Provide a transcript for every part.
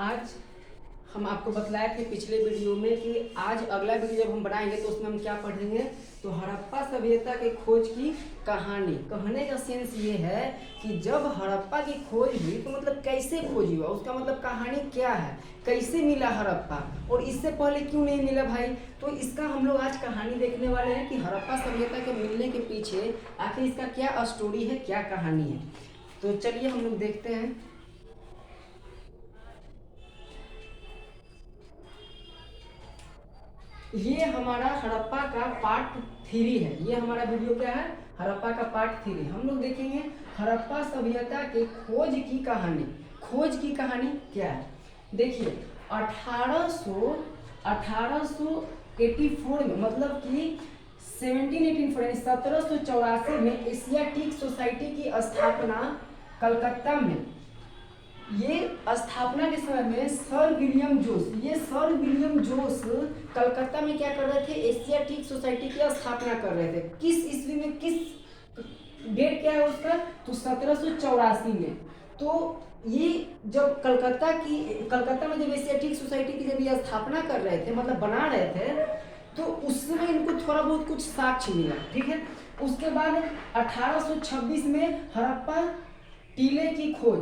आज हम आपको बतलाए थे पिछले वीडियो में कि आज अगला वीडियो जब हम बनाएंगे तो उसमें हम क्या पढ़ेंगे, तो हड़प्पा सभ्यता के खोज की कहानी। कहने का सेंस ये है कि जब हड़प्पा की खोज हुई तो मतलब कैसे खोज हुआ, उसका मतलब कहानी क्या है, कैसे मिला हड़प्पा और इससे पहले क्यों नहीं मिला भाई। तो इसका हम लोग आज कहानी देखने वाले हैं कि हड़प्पा सभ्यता के मिलने के पीछे आखिर इसका क्या स्टोरी है, क्या कहानी है। तो चलिए हम लोग देखते हैं। ये हमारा हड़प्पा का पार्ट 3 है। ये हमारा वीडियो क्या है, हड़प्पा का पार्ट 3। हम लोग देखेंगे हड़प्पा सभ्यता के खोज की कहानी। खोज की कहानी क्या है, देखिए 1884 में मतलब कि 1784 में एशियाटिक सोसाइटी की स्थापना कलकत्ता में। ये स्थापना के समय में सर विलियम जोस कलकत्ता में क्या कर रहे थे, एशियाटिक सोसाइटी की स्थापना कर रहे थे। किस ईस्वी में, किस डेट क्या है उसका, तो 1784 में। तो ये जब कलकत्ता में जब एशियाटिक सोसाइटी की जब ये स्थापना कर रहे थे, मतलब बना रहे थे, तो उस समय इनको थोड़ा बहुत कुछ साक्ष्य मिला, ठीक है। उसके बाद 1826 में हड़प्पा टीले की खोज,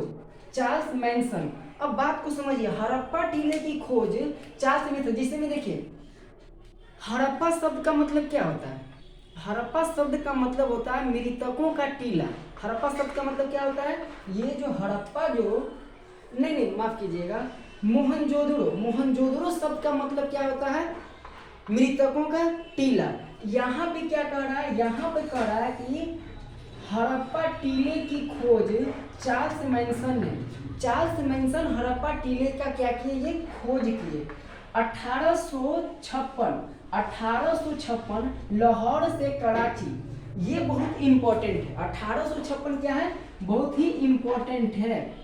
चार्ल्स मैनसन। अब बात को समझिए, हड़प्पा टीले की खोज चार्ल्स मैनसन। जिसे में देखिए हड़प्पा शब्द का मतलब क्या होता है, हड़प्पा शब्द का मतलब होता है मृतकों का टीला। हड़प्पा शब्द का मतलब क्या होता है, ये जो हड़प्पा जो नहीं माफ कीजिएगा, मोहनजोदड़ो शब्द का मतलब क्या होता है, मृतकों का टीला। यहाँ पे क्या कह रहा है, यहाँ पे कह रहा है कि हड़प्पा टीले की खोज चार्ल्स मैनसन हड़प्पा टीले का क्या किए, ये खोज किए। 1856 लाहौर से कराची, ये बहुत इंपॉर्टेंट है। 1856 क्या है, बहुत ही इंपॉर्टेंट है।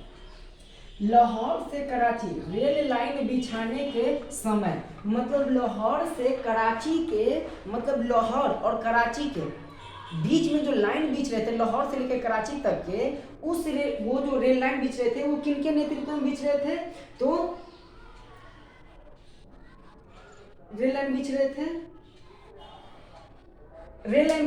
लाहौर से कराची रेल लाइन बिछाने के समय, मतलब लाहौर से कराची के, मतलब लाहौर और कराची के बीच में जो लाइन बिछ रहे थे, लाहौर से लेकर कराची तक के, वो जो रेल लाइन बिछ रहे थे वो किनके नेतृत्व में बिछ रहे थे, तो रेल लाइन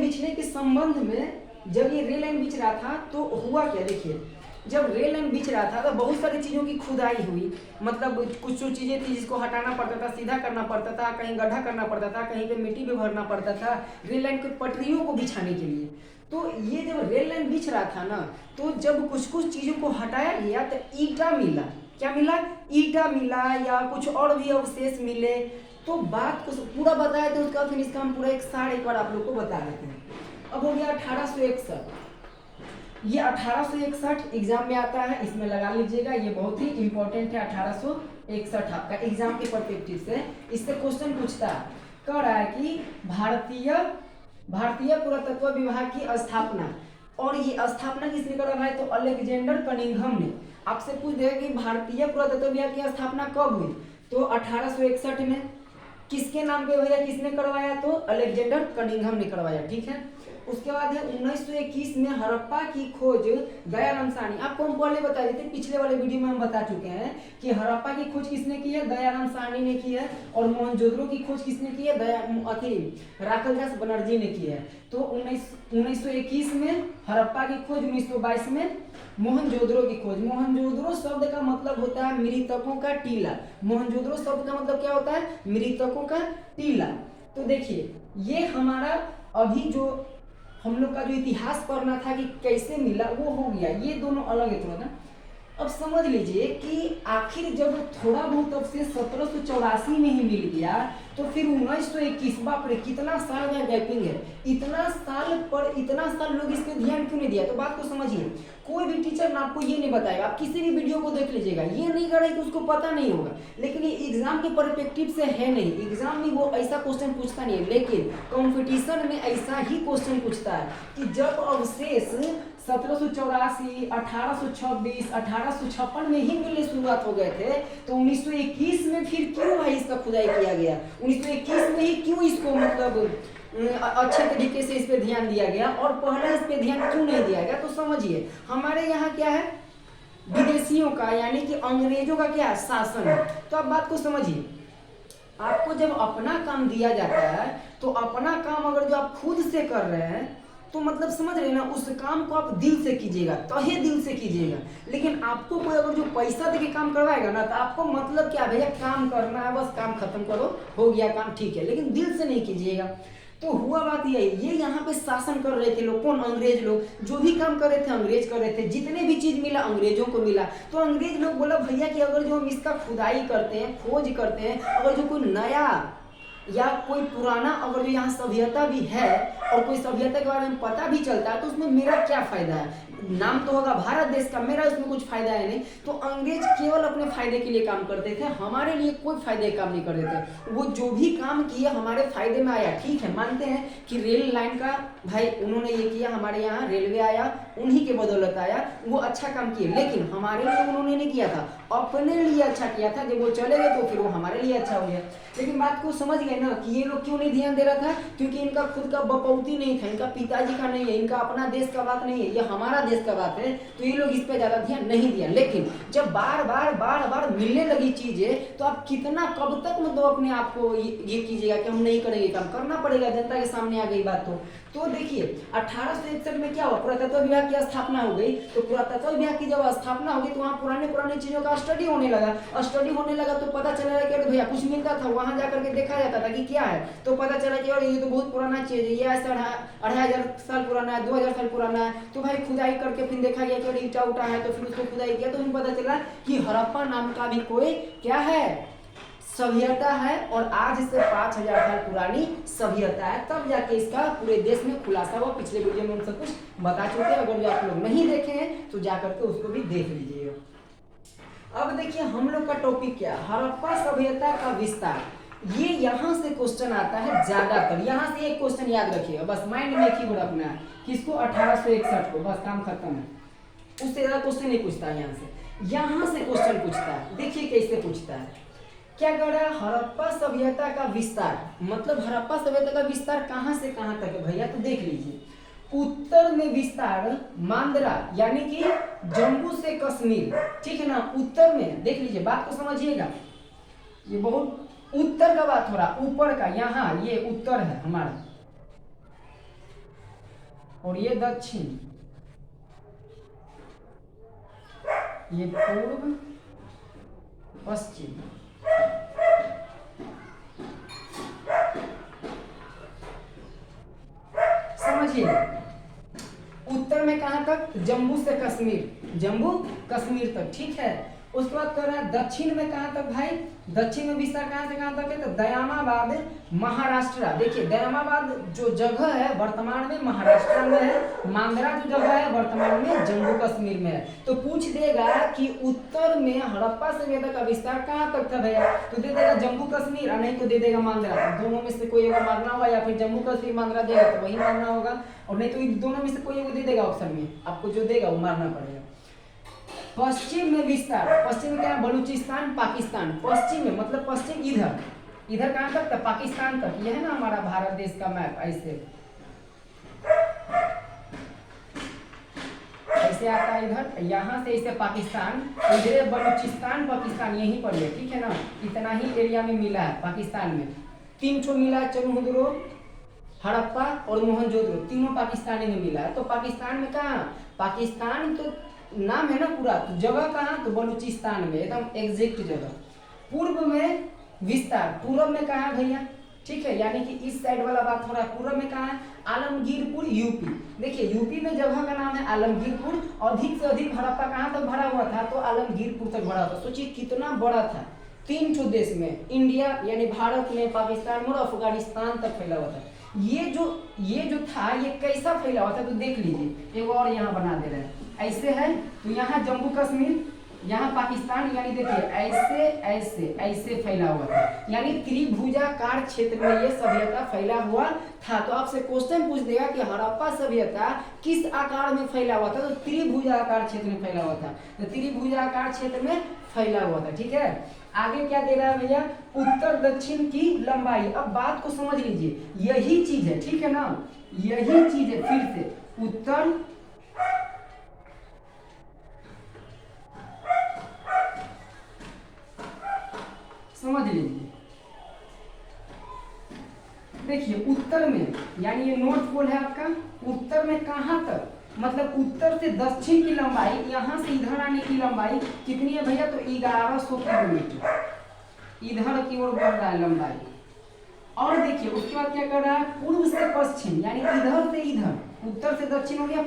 बिछने के संबंध में जब ये रेल लाइन बिछ रहा था तो हुआ क्या, देखिए जब रेल लाइन बिछ रहा था तो बहुत सारी चीज़ों की खुदाई हुई। मतलब कुछ चीज़ें थी जिसको हटाना पड़ता था, सीधा करना पड़ता था, कहीं गड्ढा करना पड़ता था, कहीं पे मिट्टी भी भरना पड़ता था रेल लाइन के पटरियों को बिछाने के लिए। तो ये जब रेल लाइन बिछ रहा था ना, तो जब कुछ चीज़ों को हटाया गया तो ईटा मिला। क्या मिला, ईटा मिला या कुछ और भी अवशेष मिले। तो बात को पूरा बताया तो उसका फिर इसका हम पूरा एक बार आप लोग को बता देते हैं। अब हो गया 1861, ये 1861 एग्जाम में आता है, इसमें लगा लीजिएगा, ये बहुत ही इंपॉर्टेंट है। 1861 आपका एग्जाम के परस्पेक्टिव से इससे क्वेश्चन पूछता है, कह रहा है कि भारतीय पुरातत्व विभाग की स्थापना, और ये स्थापना किसने करा भाई, तो अलेक्जेंडर कनिंघम ने। आपसे पूछ देगा कि भारतीय पुरातत्व विभाग की स्थापना कब हुई, तो 1861 में। किसके नाम पे भैया, किसने करवाया, तो अलेक्जेंडर कनिंघम ने करवाया, ठीक है। उसके बाद है 1921 में हड़प्पा की खोज दयाराम साहनी। आपको हम पहले बता देते, पिछले वाले वीडियो में हम बता चुके हैं कि हड़प्पा की खोज किसने की है, दयाराम साहनी ने की है। और मोहनजोदड़ो की खोज किसने की है, राखलदास बनर्जी ने की है। तो 1921 में हड़प्पा की खोज, 1922 में मोहनजोदड़ो की खोज। मोहनजोदड़ो शब्द का मतलब होता है मृतकों का टीला। मोहनजोदड़ो शब्द का मतलब क्या होता है, मृतकों का टीला। तो देखिए ये हमारा अभी जो हम लोग का जो इतिहास पढ़ना था कि कैसे मिला, वो हो गया। ये दोनों अलग है थोड़ा ना। अब समझ लीजिए कि आखिर जब थोड़ा बहुत अवशेष 1784 में ही मिल गया, तो फिर 1921, बाप रे कितना साल का गैपिंग है। इतना साल लोग इस पे ध्यान क्यों नहीं दिया। तो बात को समझिए, कोई भी टीचर ना आपको ये नहीं बताएगा, आप किसी भी वीडियो को देख लीजिएगा, ये नहीं करेगा कि उसको पता नहीं होगा, लेकिन ये एग्जाम के परस्पेक्टिव से है नहीं। एग्जाम में वो ऐसा क्वेश्चन पूछता नहीं है, लेकिन कंपटीशन में ऐसा ही क्वेश्चन पूछता है कि जब अवशेष 1784, 1826, 1856 में ही मिलने शुरुआत हो गए थे, तो 1921 में फिर क्यों भाई इसका खुदाई किया गया, 1921 में ही क्यों इसको मतलब अच्छे तरीके से इस पे ध्यान दिया गया, और पहले इस पे ध्यान क्यों नहीं दिया गया। तो समझिए हमारे यहाँ क्या है, विदेशियों का यानी कि अंग्रेजों का क्या शासन है। तो आप बात को समझिए, आपको जब अपना काम दिया जाता है तो अपना काम अगर जो आप खुद से कर रहे हैं तो मतलब समझ रहे हैं ना, उस काम को आप दिल से कीजिएगा, तहे दिल से कीजिएगा। लेकिन आपको कोई अगर जो पैसा देके काम करवाएगा ना, तो आपको मतलब क्या भैया, काम करना है, बस काम खत्म करो, हो गया काम, ठीक है, लेकिन दिल से नहीं कीजिएगा। तो हुआ बात ये यहाँ पे शासन कर रहे थे लोग, कौन, अंग्रेज लोग। जो भी काम कर रहे थे अंग्रेज कर रहे थे, जितने भी चीज मिला अंग्रेजों को मिला। तो अंग्रेज लोग बोला भैया कि अगर जो हम इसका खुदाई करते हैं, खोज करते हैं, अगर जो कोई नया या कोई पुराना अगर जो यहाँ सभ्यता भी है और कोई सभ्यता के बारे में पता भी चलता है, तो उसमें मेरा क्या फायदा है। नाम तो होगा भारत देश का, मेरा उसमें कुछ फायदा है नहीं। तो अंग्रेज केवल अपने फायदे के लिए काम करते थे, हमारे लिए कोई फायदे का काम नहीं करते थे। वो जो भी काम किए हमारे फायदे में आया, ठीक है, मानते हैं कि रेल लाइन का भाई उन्होंने ये किया, हमारे यहाँ रेलवे आया, उन्हीं के बदौलत आया, वो अच्छा काम किए, लेकिन हमारे लिए उन्होंने नहीं किया था, अपने लिए अच्छा किया था। जब वो चले गए तो फिर वो हमारे लिए अच्छा हो गया। लेकिन बात को समझ गए ना कि ये लोग क्यों नहीं ध्यान दे रहा था, क्योंकि इनका खुद का बपौती नहीं था, इनका पिताजी का नहीं है, इनका अपना देश का बात नहीं है, ये हमारा देश का बात है, तो ये लोग इस पे ज्यादा ध्यान नहीं दिया। लेकिन जब बार बार मिलने लगी चीजें, तो आप कितना कब तक मतलब अपने आप को ये कीजिएगा कि हम नहीं करेंगे, काम करना पड़ेगा, जनता के सामने आ गई बात। तो देखिए 1861 में क्या हुआ, पुरातत्व विभाग की स्थापना हो गई। तो पुरातत्व विभाग की जब स्थापना हो गई तो वहाँ पुराने चीजों का स्टडी होने लगा। तो पता चला कि अरे भैया कुछ मिलता था, वहां जाकर के देखा जाता था कि क्या है। तो पता चला कि अरे ये तो बहुत पुराना चीज है, ये ऐसा 2500 साल पुराना है, 2000 साल पुराना है। तो भाई खुदाई करके फिर देखा गया कि अरे ईटा उठा है, तो फिर उसको खुदाई किया, तो फिर पता चला कि हड़प्पा नाम का भी कोई क्या है, सभ्यता है, और आज से 5000 साल पुरानी सभ्यता है। तब जाके इसका पूरे देश में खुलासा हुआ। पिछले वीडियो में हम सब कुछ बता चुके हैं, अगर जो आप लोग नहीं देखे हैं तो जाकर के उसको भी देख लीजिएगा। अब देखिए हम लोग का टॉपिक क्या है, हड़प्पा सभ्यता का विस्तार। ये यहाँ से क्वेश्चन आता है ज्यादातर, यहाँ से एक क्वेश्चन याद रखिएगा, बस माइंड में एक ही वर्ड रखना है, किसको, 1861 को, बस काम खत्म है। उससे ज्यादा क्वेश्चन नहीं पूछता है यहाँ से क्वेश्चन पूछता है। देखिए कैसे पूछता है, क्या कर रहा है, हड़प्पा सभ्यता का विस्तार, मतलब हड़प्पा सभ्यता का विस्तार कहां से कहां तक है भैया, तो देख लीजिए। उत्तर में विस्तार मांद्रा यानी कि जम्मू से कश्मीर, ठीक है ना, उत्तर में देख लीजिए, बात को समझिएगा, ये बहुत उत्तर का बात हो रहा, ऊपर का, यहाँ ये उत्तर है हमारा और ये दक्षिण, ये पूर्व पश्चिम। समझिए उत्तर में कहां तक, जम्मू से कश्मीर, जम्मू कश्मीर तक, ठीक है। उसके बाद कर रहा है दक्षिण में कहां तक भाई, दक्षिण में विस्तार कहां से कहां तक है, तो दयामाबाद महाराष्ट्र। देखिए दयामाबाद जो जगह है वर्तमान में महाराष्ट्र में है, मांद्रा जो जगह है वर्तमान में जम्मू कश्मीर में है। तो पूछ देगा कि उत्तर में हड़प्पा सभ्यता का विस्तार कहां तक था भैया, तो दे देगा जम्मू कश्मीर, और नहीं तो दे देगा मांद्रा। दोनों में से कोई एगो मारना होगा, या फिर जम्मू कश्मीर मांद्रा देगा तो वही मारना होगा, और नहीं तो दोनों में से कोई एगो दे देगा ऑप्शन में, आपको जो देगा वो मारना पड़ेगा। पश्चिम में विस्तार, पश्चिम में क्या है, बलूचिस्तान पाकिस्तान, पश्चिम में मतलब पश्चिम इधर कहां तक, पाकिस्तान तक। यह है ना हमारा भारत देश का मैप, ऐसे आता है इधर, यहाँ से इसे पाकिस्तान, इधर बलूचिस्तान पाकिस्तान, यहीं पर है, ठीक है ना, इतना ही एरिया में मिला है पाकिस्तान में। 3 ठो मिला है, चरमोदरो, हड़प्पा और मोहनजोदड़ो, तीनों पाकिस्तानी में मिला है। तो पाकिस्तान में कहाँ, पाकिस्तान तो नाम है ना पूरा, तो जगह कहाँ, तो बलूचिस्तान में, एकदम एग्जैक्ट जगह। पूर्व में विस्तार, पूर्व में कहाँ है भैया, ठीक है, यानी कि इस साइड वाला बात हो रहा है। पूर्व में कहाँ है, आलमगीरपुर यूपी। देखिए यूपी में जगह का नाम है आलमगीरपुर, अधिक से अधिक हड़प्पा कहाँ तक भरा हुआ था, तो आलमगीरपुर तक भरा था। सोचिए कितना बड़ा था, 3 ठो देश में, इंडिया यानी भारत में, पाकिस्तान में और अफगानिस्तान तक फैला हुआ था। ये जो था ये कैसा फैला हुआ था, तो देख लीजिए, एक और यहाँ बना दे रहे हैं, ऐसे है, तो यहाँ जम्मू कश्मीर, यहाँ पाकिस्तान, यानी देखिए ऐसे ऐसे ऐसे फैला हुआ था, यानी त्रिभुजाकार क्षेत्र में ये सभ्यता फैला हुआ था। तो आपसे क्वेश्चन पूछ देगा कि हड़प्पा सभ्यता किस आकार में फैला हुआ था, तो त्रिभुजाकार क्षेत्र में फैला हुआ था, तो त्रिभुजाकार क्षेत्र में फैला हुआ था, ठीक है। आगे क्या दे रहा है भैया, उत्तर दक्षिण की लंबाई। अब बात को समझ लीजिए, यही चीज है, ठीक है ना, यही चीज है, फिर से उत्तर लीजिए, देखिए उत्तर में, यानी ये नॉर्थ पोल है आपका, उत्तर में कहाँ तक, मतलब उत्तर से दक्षिण की लंबाई, यहाँ से इधर आने की लंबाई कितनी है भैया, तो 1100 किलोमीटर इधर की ओर बढ़ रहा है लंबाई। और देखिए उसके बाद क्या कर रहा है, पूर्व से पश्चिम, यानी इधर से इधर, उत्तर से दक्षिण हो गया,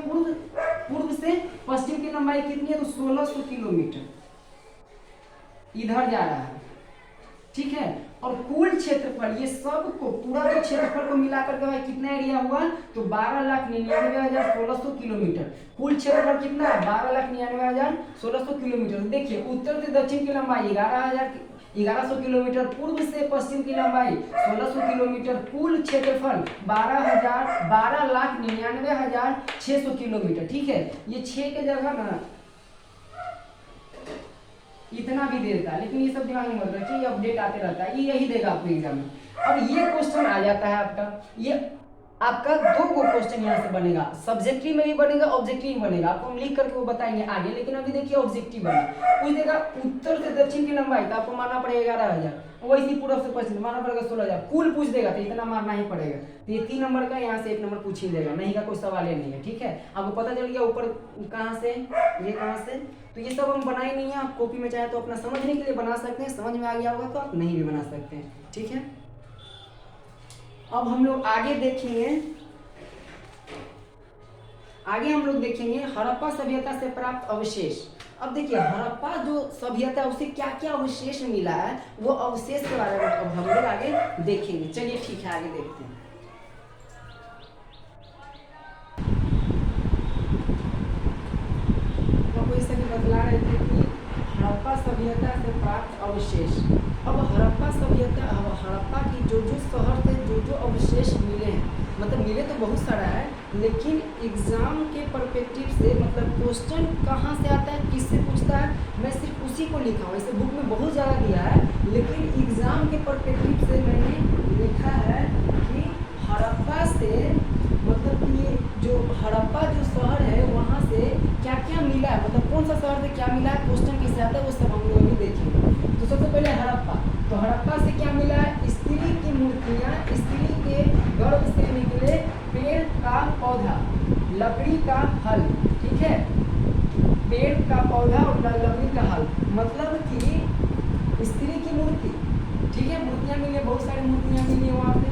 पूर्व से पश्चिम की लंबाई कितनी है, तो 1600 किलोमीटर इधर जा रहा है, ठीक है। और कुल क्षेत्रफल, ये सब को पूरा जो क्षेत्रफल को मिलाकर के भाई कितना एरिया हुआ, तो 12,99,1600 किलोमीटर। कुल क्षेत्रफल कितना है, 12,99,1600 किलोमीटर। देखिए उत्तर से दक्षिण की लंबाई 1100 किलोमीटर, पूर्व से पश्चिम की लंबाई 1600 किलोमीटर, कुल क्षेत्रफल 12,99,600 किलोमीटर, ठीक है। ये 6 के जगह ना इतना भी दे देता है, लेकिन ये सब दिमाग में मत रखिए, ये अपडेट आते रहता है, ये यही देगा आपको एग्जाम में। अब ये क्वेश्चन आ जाता है आपका, ये आपका 2 गो क्वेश्चन यहाँ से बनेगा, सब्जेक्टिव में भी बनेगा, ऑब्जेक्टिव में बनेगा, आपको हम लिख करके वो बताएंगे आगे, लेकिन अभी देखिए ऑब्जेक्टिव बनेगा, पूछ देगा उत्तर से दक्षिण की लंबाई, तो आपको मानना पड़ेगा 11,000, वैसे पूर्व से पश्चिम मानना पड़ेगा 16,000, कुल पूछ देगा तो इतना मारना ही पड़ेगा। तो ये 3 नंबर का, यहाँ से 1 नंबर पूछ ही देगा, नहीं का कोई सवाल ही नहीं है, ठीक है। आपको पता चल गया ऊपर कहाँ से, ये कहाँ से, तो ये सब हम बनाए नहीं है, आप कॉपी में चाहे तो अपना समझने के लिए बना सकते हैं, समझ में आ गया होगा तो आप नहीं भी बना सकते हैं, ठीक है। अब हम लोग आगे देखेंगे हड़प्पा सभ्यता से प्राप्त अवशेष। अब देखिए हड़प्पा जो सभ्यता है उसे क्या क्या अवशेष मिला है, वो अवशेष के बारे में अब हम लोग आगे देखेंगे। चलिए ठीक है, आगे देखते हैं। जैसा कि बतला रहे थे कि हड़प्पा सभ्यता से प्राप्त अवशेष। अब हड़प्पा की जो शहर से जो अवशेष मिले हैं, मतलब मिले तो बहुत सारा है, लेकिन एग्जाम के परस्पेक्टिव से, मतलब क्वेश्चन कहाँ से आता है, किससे पूछता है, मैं सिर्फ उसी को लिखा हूँ। इसे बुक में बहुत ज़्यादा दिया है, लेकिन एग्जाम के परस्पेक्टिव से मैंने लिखा है कि हड़प्पा से, मतलब कि ये जो हड़प्पा जो शहर है वहाँ से क्या क्या मिला है, मतलब कौन सा शहर से क्या मिला है, क्वेश्चन कैसे आता है, वो सब हम लोग अभी देखेंगे। तो सबसे पहले हड़प्पा, तो हड़प्पा से क्या मिला है, स्त्री की मूर्तियाँ, स्त्री के गर्भ से निकले पेड़ का पौधा, लकड़ी का हल, ठीक है, पेड़ का पौधा और लकड़ी का हल, मतलब कि स्त्री की मूर्ति, ठीक है, मूर्तियाँ मिली, बहुत सारी मूर्तियाँ मिली है वहाँ पे,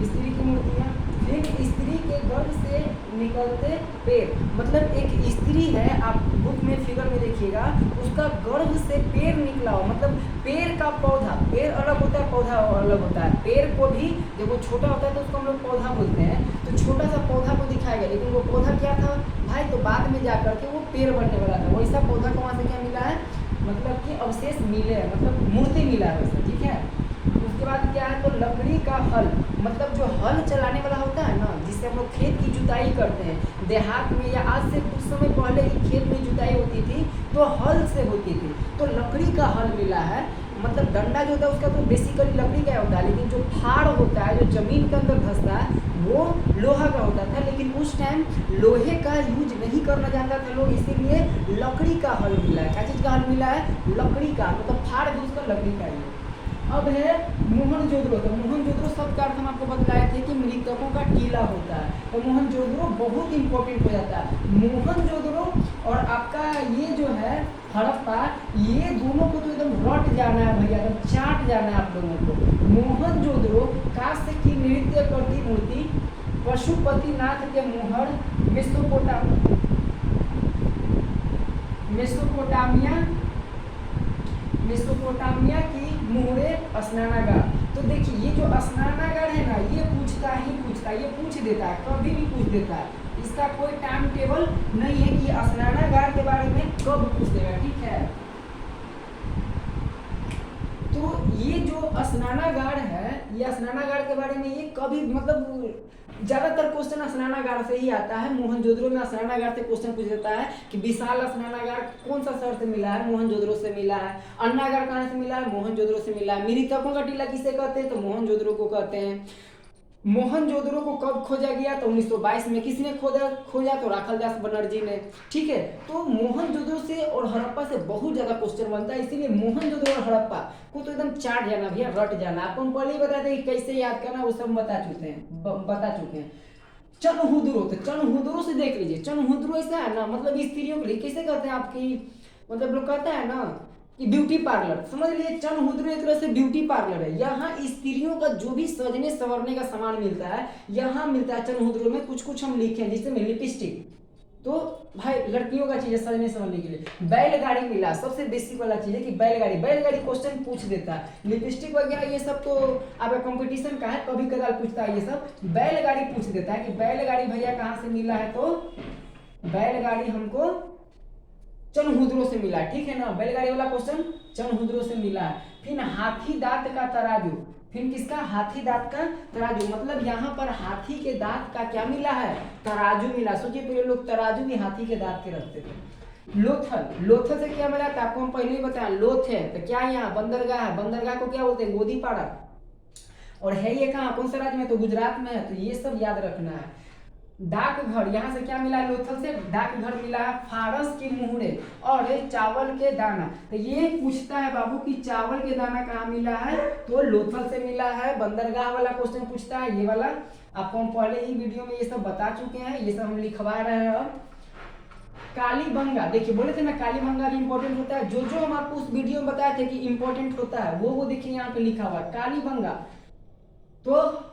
स्त्री की मूर्तियाँ। फिर स्त्री के गर्भ से निकलते पेड़, मतलब एक स्त्री है, आप बुक में फिगर में देखिएगा, उसका गर्भ से पेड़ निकला हो, मतलब पेड़ का पौधा, पेड़ अलग होता है, पौधा अलग होता है। पेड़ को भी जब वो छोटा होता है तो उसको हम लोग पौधा बोलते हैं, तो छोटा सा पौधा को दिखाया गया, लेकिन वो पौधा क्या था भाई, तो बाद में जा करके वो पेड़ बनने वाला था। वैसा पौधा को वहाँ से क्या मिला है, मतलब कि अवशेष मिले हैं, मतलब मूर्ति मिला है वैसा, ठीक है। उसके बाद क्या है, तो लकड़ी का हल, मतलब जो हल चलाने वाला होता है ना, जिससे हम लोग खेत की जुताई करते हैं देहात में, या आज से कुछ समय पहले ही खेत में जुताई होती थी तो हल से होती थी, तो लकड़ी का हल मिला है। मतलब डंडा जो होता है उसका तो बेसिकली लकड़ी का होता है, लेकिन जो फाड़ होता है, जो जमीन के अंदर धंसता है, वो लोहा का होता था, लेकिन उस टाइम लोहे का यूज नहीं करना जानता था लोग, इसीलिए लकड़ी का हल मिला है। क्या चीज़ का हल मिला है, लकड़ी का, मतलब फाड़ भी उसका लकड़ी का ही। अब है मोहनजोदड़ो, तो मोहनजोदड़ो शब्द का अर्थ हम आपको बतलाए थे कि मृतकों का टीला होता है, तो मोहनजोदड़ो बहुत इंपॉर्टेंट हो जाता है। मोहनजोदड़ो और आपका ये जो है हड़प्पा, ये दोनों को तो एकदम रट जाना है भैया, एकदम चाट जाना है आप लोगों को। मोहनजोदड़ो कांस्य की नृत्य करती मूर्ति, पशुपतिनाथ के मोहर, मेसोपोटामिया की मुहरे स्नानागार। तो देखिए ये जो स्नानागार है ना, ये पूछता है, ये पूछ देता है, कभी भी पूछ देता है, इसका कोई टाइम टेबल नहीं है कि स्नानागार के बारे में कब पूछ देगा, ठीक है। तो ये जो स्नानागार है, ये स्नानागार के बारे में ये कभी, मतलब ज्यादातर क्वेश्चन स्नानागार से ही आता है। मोहनजोदड़ो में स्नानागार से क्वेश्चन पूछ देता है कि विशाल स्नानागार कौन सा शहर से मिला है, मोहनजोदड़ो से मिला है। अन्नागार कहाँ से मिला है, मोहनजोदड़ो से मिला है। मृतकों का टीला किसे कहते हैं, तो मोहनजोदड़ो को कहते हैं। मोहनजोदड़ो को कब खोजा गया? तो 1922 में। किसने खोजा? तो राखालदास बनर्जी ने। ठीक है, तो मोहनजोदड़ो से और हड़प्पा से बहुत ज्यादा क्वेश्चन बनता है, इसीलिए मोहनजोदड़ो और हड़प्पा को तो एकदम चाट जाना भैया, रट जाना। आपको हम पहले ही बताते हैं कि कैसे याद करना, वो सब बता चुके हैं। चनहुदरो, तो चनहुदरो से देख लीजिए। चनहुदरो ऐसा है ना, मतलब स्त्रियों के लिए कैसे कहते हैं आपकी, मतलब लोग कहता है ना कि ब्यूटी पार्लर, समझ लीजिए चनहुदरो एक तरह से ब्यूटी पार्लर है। यहाँ स्त्रियों का जो भी सजने संवरने का सामान मिलता है यहाँ मिलता है चनहुदरो में। कुछ कुछ हम लिखे हैं, जिसमें लिपस्टिक, तो भाई लड़कियों का चीज है सजने संवरने के लिए। बैलगाड़ी मिला, सबसे बेसिक वाला चीज है कि बैलगाड़ी क्वेश्चन पूछ देता है। लिपस्टिक वगैरह ये सब तो आपका कंपटीशन का है, कभी कदार पूछता है ये सब। बैलगाड़ी पूछ देता है कि बैलगाड़ी भैया कहाँ से मिला है, तो बैलगाड़ी हमको चनहुदरो से मिला, ठीक है ना। बैलगाड़ी वाला क्वेश्चन चनहुदरो से मिला है। फिर हाथी दांत का तराजू, फिर किसका? हाथी दांत का तराजू, मतलब यहाँ पर हाथी के दांत का क्या मिला है? तराजू मिला। सोचिए पहले लोग तराजू भी हाथी के दांत के रखते थे। लोथल से क्या मिला था? आपको हम पहले ही बताया, लोथ है तो क्या है यहाँ? बंदरगाह है। बंदरगाह को क्या बोलते हैं? गोदीपाड़ा। और है ये कहाँ, कौन सा राज्य में? तो गुजरात में है। तो ये सब याद रखना है। डाकघर, यहाँ से क्या मिला? लोथल से डाकघर मिला है। फारस की मुहरे और चावल के दाना, तो ये पूछता है बाबू कि चावल के दाना कहाँ मिला है? तो लोथल से मिला है। बंदरगाह वाला क्वेश्चन पूछता है, ये वाला आपको हम पहले ही वीडियो में ये सब बता चुके हैं, ये सब हम लिखवा रहे हैं। अब कालीबंगा, देखिए बोले थे ना कालीबंगा भी इंपॉर्टेंट होता है। जो हम आपको उस वीडियो में बताए थे कि इंपॉर्टेंट होता है, वो देखिए यहाँ पे लिखा हुआ कालीबंगा। तो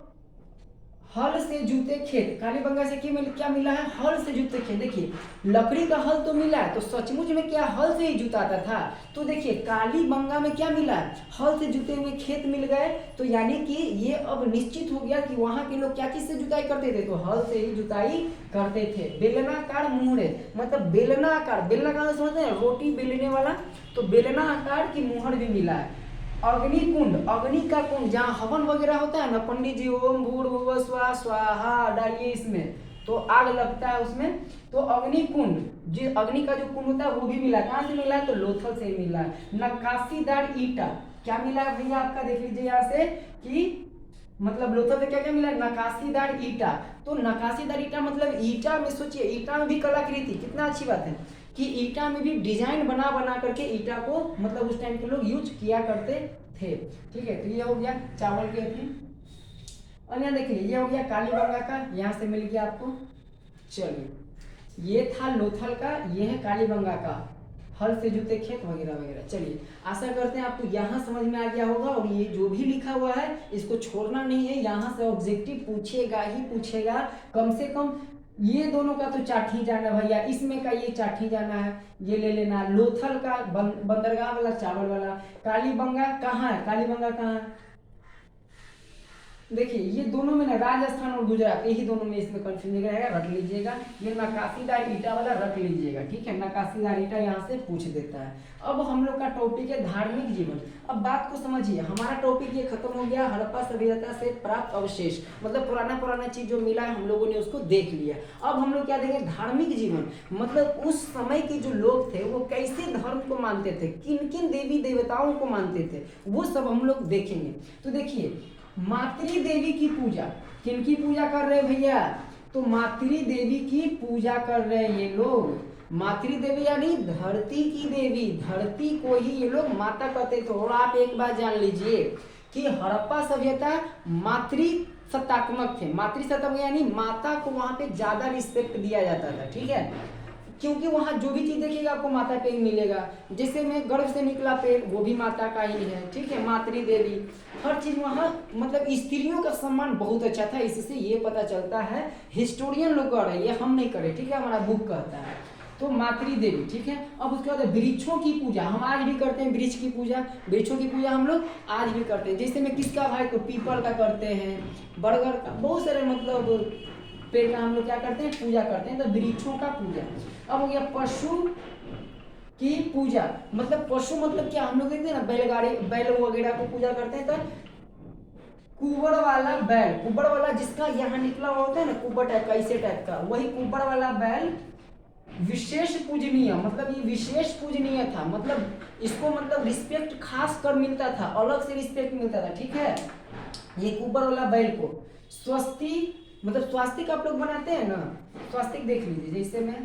हल से जूते खेत, कालीबंगा से क्या मिला है? हल से जूते खेत। देखिए लकड़ी का हल तो मिला है, तो सचमुच में क्या हल से ही जुताता था? तो देखिए कालीबंगा में क्या मिला है? हल से जुते हुए खेत मिल गए। तो यानी कि ये अब निश्चित हो गया कि वहां के लोग क्या चीज से जुताई करते थे? तो हल से ही जुताई करते थे। बेलनाकार मुहरे, मतलब बेलनाकार, बेलनाकार समझते हैं, रोटी बेलने वाला, तो बेलना आकार की मुहर भी मिला है। अग्निकुंड, अग्नि का कुंड, जहाँ हवन वगैरह होता है ना, पंडित जी ओम भूर्भुवः स्वः स्वाहा डालिए इसमें, तो आग लगता है उसमें। तो अग्निकुंड, जो अग्नि का जो कुंड होता है वो भी मिला। कहाँ से मिला है? तो लोथल से मिला है। नक्काशीदार ईटा, क्या मिला है भैया आपका? देख लीजिए यहाँ से कि मतलब लोथल से क्या क्या मिला? नक्काशीदार ईटा। तो नक्काशीदार ईटा मतलब ईटा में, सोचिए ईटा में भी कलाकृति, कितना अच्छी बात है कि ईटा में भी डिजाइन बना बना करके ईटा को मतलब उस टाइम के लोग यूज किया करते थे। ठीक है, तो ये हो गया चावल के थी। और यहाँ देखिए ये हो गया कालीबंगा का, यहाँ से मिल गया आपको। चलिए ये था लोथल का, ये है कालीबंगा का, हल से जूते खेत वगैरह वगैरह। चलिए आशा करते हैं आपको यहाँ समझ में आ गया होगा। और ये जो भी लिखा हुआ है इसको छोड़ना नहीं है, यहाँ से ऑब्जेक्टिव पूछेगा ही पूछेगा। कम से कम ये दोनों का तो चाट ही जाना भैया, इसमें का ये चाट ही जाना है, ये ले लेना। लोथल का बंदरगाह वाला चावल वाला। कालीबंगा कहाँ है? कालीबंगा कहाँ है? देखिए ये दोनों में ना राजस्थान और गुजरात, यही दोनों में इसमें कंफ्यूजन रहेगा, रख लीजिएगा। ये नक्काशीदार ईटा वाला रख लीजिएगा, ठीक है, नक्काशीदार ईटा यहाँ से पूछ देता है। अब हम लोग का टॉपिक है धार्मिक जीवन। अब बात को समझिए, हमारा टॉपिक ये खत्म हो गया, हड़प्पा सभ्यता से प्राप्त अवशेष, मतलब पुराना चीज जो मिला है हम लोगों ने उसको देख लिया। अब हम लोग क्या देखेंगे? धार्मिक जीवन, मतलब उस समय के जो लोग थे वो कैसे धर्म को मानते थे, किन किन देवी देवताओं को मानते थे, वो सब हम लोग देखेंगे। तो देखिए मातृ देवी की पूजा, किनकी पूजा कर रहे हैं भैया? तो मातृ देवी की पूजा कर रहे हैं ये लोग। मातृ देवी यानी धरती की देवी, धरती को ही ये लोग माता कहते थे। और आप एक बात जान लीजिए कि हड़प्पा सभ्यता मातृ सत्तात्मक थे। मातृ सत्तात्मक यानी माता को वहां पे ज्यादा रिस्पेक्ट दिया जाता था, ठीक है, क्योंकि वहां जो भी चीज देखिएगा आपको माता पे ही मिलेगा। जैसे में गर्भ से निकला पेड़ वो भी माता का ही है, ठीक है, मातृ देवी, हर चीज वहां, मतलब स्त्रियों का सम्मान बहुत अच्छा था। इससे ये पता चलता है, हिस्टोरियन लोग कर रहे हैं, ये हम नहीं करे, ठीक है, हमारा बुक कहता है। तो मातृ देवी, ठीक है। अब उसके बाद वृक्षों की पूजा हम आज भी करते हैं, वृक्ष की पूजा, वृक्षों की पूजा हम लोग आज भी करते हैं। जैसे में किसका भाई? तो पीपल का करते हैं, बरगद का, बहुत सारे मतलब पेड़ का हम लोग क्या करते हैं? पूजा करते हैं। तो वृक्षों का पूजा। अब हो गया पशु की पूजा, मतलब पशु मतलब क्या? हम लोग देखते हैं ना बैलगाड़ी, बैल वगैरह को पूजा करते हैं। तो कुबड़ वाला बैल, कुबड़ वाला जिसका यहाँ निकला हुआ होता है ना, कुबड़ टाइप का, इसे टाइप का, वही कुबड़ वाला बैल विशेष पूजनीय, मतलब ये विशेष पूजनीय था, मतलब इसको मतलब रिस्पेक्ट खास कर मिलता था, अलग से रिस्पेक्ट मिलता था, ठीक है, ये कुबड़ वाला बैल को। स्वस्तिक मतलब स्वास्तिक आप लोग बनाते हैं ना, स्वास्तिक देख लीजिए, जैसे मैं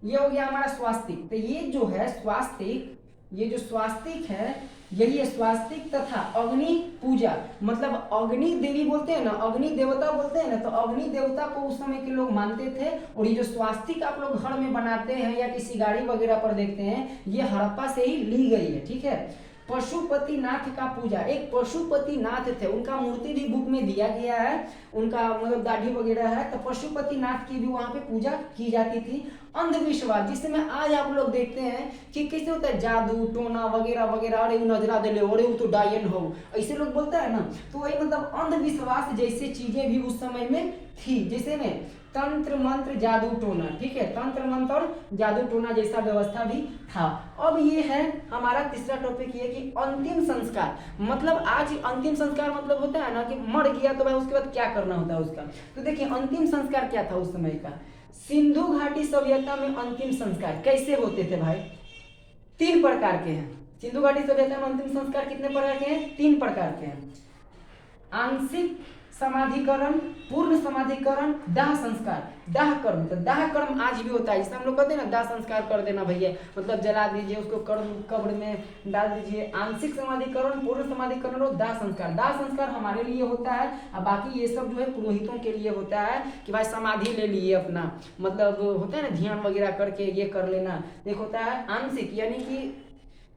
ये हो गया हमारा स्वास्तिक। तो ये जो है स्वास्तिक, ये जो स्वास्तिक है यही है स्वास्तिक। तथा अग्नि पूजा मतलब अग्नि देवी बोलते हैं ना, अग्नि देवता बोलते हैं ना, तो अग्नि देवता को उस समय के लोग मानते थे। और ये जो स्वास्तिक आप लोग घर में बनाते हैं या किसी गाड़ी वगैरह पर देखते हैं, ये हड़प्पा से ही ली गई है, ठीक है। पशुपतिनाथ का पूजा, एक पशुपतिनाथ थे, उनका मूर्ति भी बुक में दिया गया है, उनका मतलब दाढ़ी वगैरह है, तो पशुपतिनाथ की भी वहां पे पूजा की जाती थी। अंधविश्वास जिसमें आज आप लोग देखते हैं कि कैसे होता है जादू टोना वगैरह वगैरह, अरे वो नजरा दे ले, अरे वो तो डायन हो, ऐसे लोग बोलते हैं ना, तो वही मतलब अंधविश्वास जैसे चीजें भी उस समय में थी। जैसे में तंत्र मंत्र जादू टोना, ठीक है, तंत्र मंत्र और जादू टोना जैसा व्यवस्था भी था। अब ये है हमारा तीसरा टॉपिक, ये कि अंतिम संस्कार। मतलब आज अंतिम संस्कार मतलब होता है ना कि मर गया तो भाई उसके बाद क्या करना होता है उसका। तो देखिए अंतिम संस्कार क्या था उस समय का। सिंधु घाटी सभ्यता में अंतिम संस्कार कैसे होते थे भाई, 3 प्रकार के हैं। सिंधु घाटी सभ्यता में अंतिम संस्कार कितने प्रकार के हैं, 3 प्रकार के हैं। आंशिक समाधिकरण, पूर्ण समाधिकरण, दाह संस्कार। दाह कर्म, तो दाह कर्म आज भी होता है, जिसे हम लोग कहते हैं ना दाह संस्कार कर देना भैया, मतलब जला दीजिए उसको, कब्र में डाल दीजिए। आंशिक समाधिकरण, पूर्ण समाधिकरण और दाह संस्कार। दाह संस्कार हमारे लिए होता है, और बाकी ये सब जो है पुरोहितों के लिए होता है कि भाई समाधि ले लिए अपना, मतलब होता है ना ध्यान वगैरह करके ये कर लेना। एक होता है आंशिक, यानी कि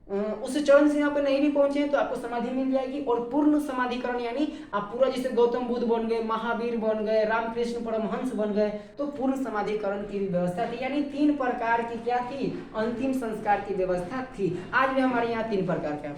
उस चरण सीमा पे नहीं भी पहुंचे तो आपको समाधि मिल जाएगी। और पूर्ण समाधिकरण यानी आप पूरा जैसे गौतम बुद्ध बन गए, महावीर बन गए, रामकृष्ण परमहंस बन गए, तो पूर्ण समाधिकरण की भी व्यवस्था थी। यानी 3 प्रकार की क्या थी, अंतिम संस्कार की व्यवस्था थी। आज भी हमारे यहाँ 3 प्रकार का।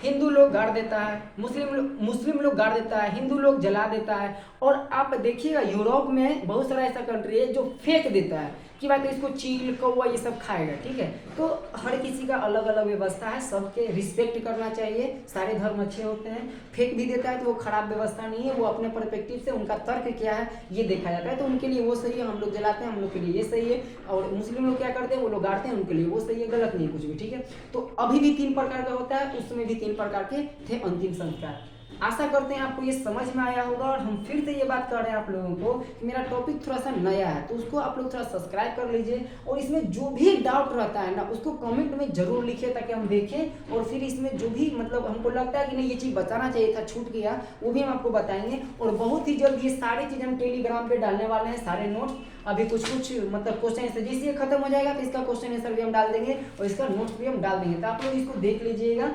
हिंदू लोग गाड़ देता है, मुस्लिम लोग गाड़ देता है, हिंदू लोग जला देता है। और आप देखिएगा यूरोप में बहुत सारा ऐसा कंट्री है जो फेंक देता है कि भाई तो इसको चील कौवा ये सब खाएगा, ठीक है। तो हर किसी का अलग अलग व्यवस्था है, सबके रिस्पेक्ट करना चाहिए, सारे धर्म अच्छे होते हैं। फेंक भी देता है तो वो खराब व्यवस्था नहीं है, वो अपने पर्सपेक्टिव से उनका तर्क क्या है ये देखा जाता है, तो उनके लिए वो सही है। हम लोग जलाते हैं, हम लोग के लिए ये सही है। और मुस्लिम लोग क्या करते हैं, वो लोग गाड़ते हैं, उनके लिए वो सही है, गलत नहीं कुछ भी, ठीक है। तो अभी भी 3 प्रकार का होता है, उस समय भी 3 प्रकार के थे अंतिम संस्कार। आशा करते हैं आपको ये समझ में आया होगा। और हम फिर से ये बात कर रहे हैं आप लोगों को कि मेरा टॉपिक थोड़ा सा नया है, तो उसको आप लोग थोड़ा सब्सक्राइब कर लीजिए। और इसमें जो भी डाउट रहता है ना उसको कमेंट में जरूर लिखिए, ताकि हम देखें। और फिर इसमें जो भी मतलब हमको लगता है कि नहीं ये चीज़ बताना चाहिए था, छूट गया, वो भी हम आपको बताएंगे। और बहुत ही जल्द ये सारी चीज़ हम टेलीग्राम पे डालने वाले हैं, सारे नोट्स। अभी कुछ मतलब क्वेश्चन आंसर जैसे ये खत्म हो जाएगा तो इसका क्वेश्चन आंसर भी हम डाल देंगे और इसका नोट्स भी हम डाल देंगे, तो आप लोग इसको देख लीजिएगा।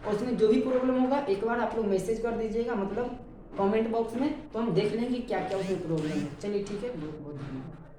और उसमें जो भी प्रॉब्लम होगा एक बार आप लोग मैसेज कर दीजिएगा, मतलब कमेंट बॉक्स में, तो हम देख लेंगे क्या क्या उसमें प्रॉब्लम है। चलिए ठीक है, बहुत बहुत धन्यवाद।